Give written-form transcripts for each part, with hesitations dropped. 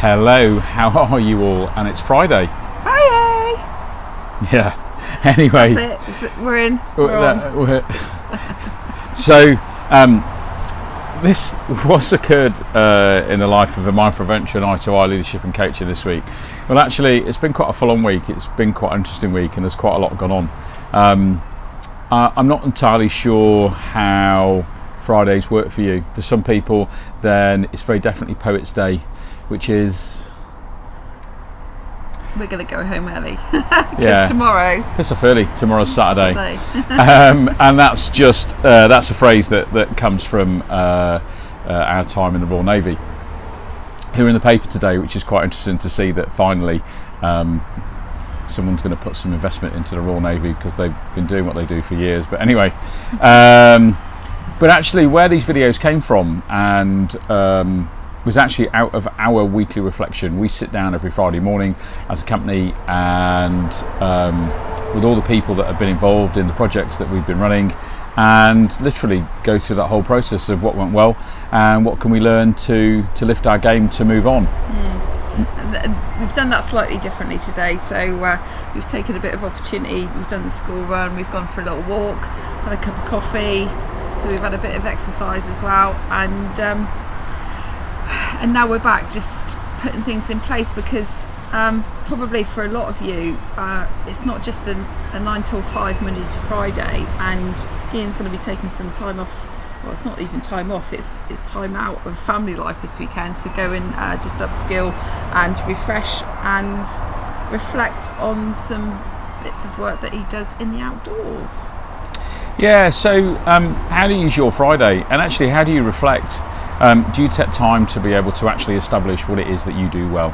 Hello, how are you all? And it's Friday. Hi. Yeah. Anyway, That's it. We're in. We're on. So, this what's occurred in the life of a Mindful Adventure and I2I leadership and coaching this week. Well, actually, it's been quite a full-on week. It's been quite an interesting week, and there's quite a lot gone on. I'm not entirely sure how Fridays work for you. For some people, then it's very definitely Poets' Day, which is... We're going to go home early because tomorrow. Piss off early. Tomorrow's Saturday. And that's just that's a phrase that comes from our time in the Royal Navy. Here in the paper today, which is quite interesting to see that finally someone's going to put some investment into the Royal Navy because they've been doing what they do for years. But anyway, but actually where these videos came from and was actually out of our weekly reflection. We sit down every Friday morning as a company and with all the people that have been involved in the projects that we've been running, and literally go through that whole process of what went well and what can we learn to lift our game to move on. We've done that slightly differently today, so we've taken a bit of opportunity. We've done the school run, we've gone for a little walk, had a cup of coffee, so we've had a bit of exercise as well, and now we're back just putting things in place because probably for a lot of you it's not just a 9 till 5 Monday to Friday, and Ian's going to be taking some time off. Well, it's not even time off, it's time out of family life this weekend to go and just upskill and refresh and reflect on some bits of work that he does in the outdoors. Yeah, so how do you use your Friday, and actually how do you reflect? Do you take time to be able to actually establish what it is that you do well?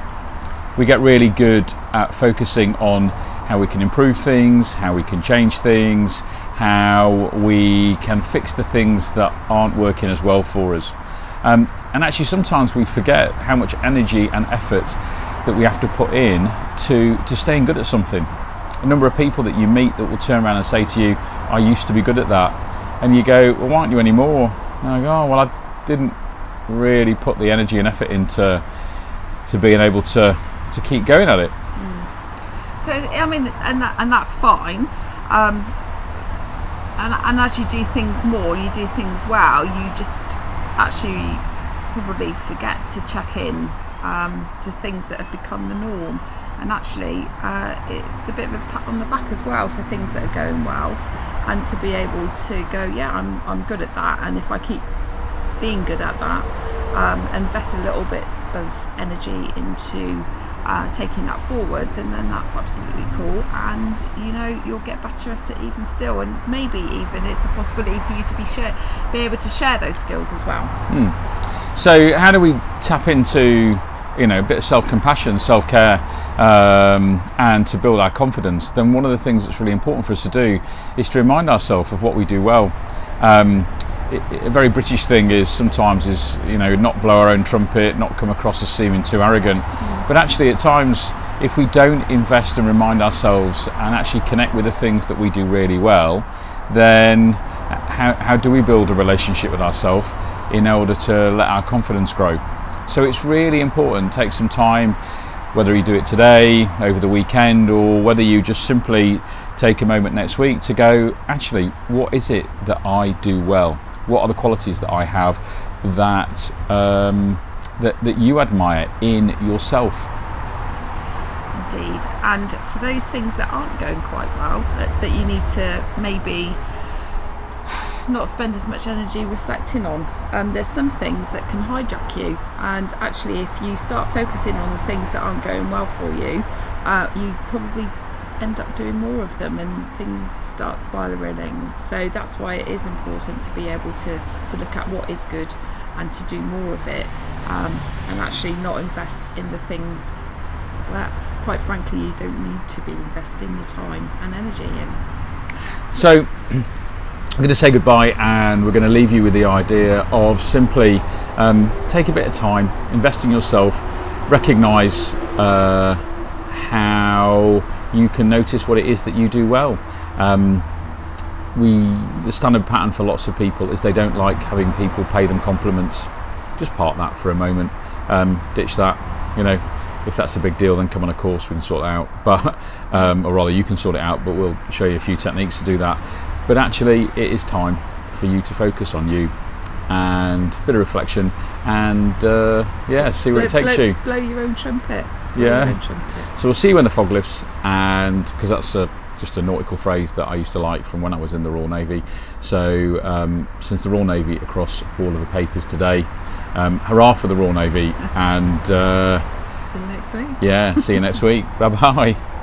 We get really good at focusing on how we can improve things, how we can change things, how we can fix the things that aren't working as well for us. And actually sometimes we forget how much energy and effort that we have to put in to staying good at something. A number of people that you meet that will turn around and say to you, I used to be good at that. And you go, well, why aren't you anymore? And I go, oh, well, I didn't really put the energy and effort into being able to keep going at it. So I mean, and that's fine. And as you do things more, you do things well, you just actually probably forget to check in to things that have become the norm. And actually, it's a bit of a pat on the back as well for things that are going well, and to be able to go, yeah, I'm good at that, and if I keep being good at that, invest a little bit of energy into taking that forward, then that's absolutely cool, and you know you'll get better at it even still, and maybe even it's a possibility for you to be able to share those skills as well. So how do we tap into a bit of self-compassion, self-care, and to build our confidence? Then one of the things that's really important for us to do is to remind ourselves of what we do well. A very British thing is sometimes not blow our own trumpet, not come across as seeming too arrogant, but actually at times if we don't invest and remind ourselves and actually connect with the things that we do really well, then how do we build a relationship with ourselves in order to let our confidence grow? So it's really important. Take some time, whether you do it today, over the weekend, or whether you just simply take a moment next week to go, actually, what is it that I do well? What are the qualities that I have that that you admire in yourself? Indeed. And for those things that aren't going quite well, that you need to maybe not spend as much energy reflecting on, there's some things that can hijack you, and actually if you start focusing on the things that aren't going well for you, you probably end up doing more of them and things start spiraling. So that's why it is important to be able to look at what is good and to do more of it, and actually not invest in the things that quite frankly you don't need to be investing your time and energy in. So I'm going to say goodbye, and we're going to leave you with the idea of simply take a bit of time, invest in yourself, recognise how you can notice what it is that you do well. The standard pattern for lots of people is they don't like having people pay them compliments. Just park that for a moment, ditch that, you know, if that's a big deal, then come on a course, we can sort it out. But or rather, you can sort it out, but we'll show you a few techniques to do that. But actually, it is time for you to focus on you and a bit of reflection and see where it takes you. Blow your own trumpet. So we'll see you when the fog lifts, and because that's just a nautical phrase that I used to like from when I was in the Royal Navy. So since the Royal Navy across all of the papers today, hurrah for the Royal Navy, and see you next week. See you next week. Bye bye.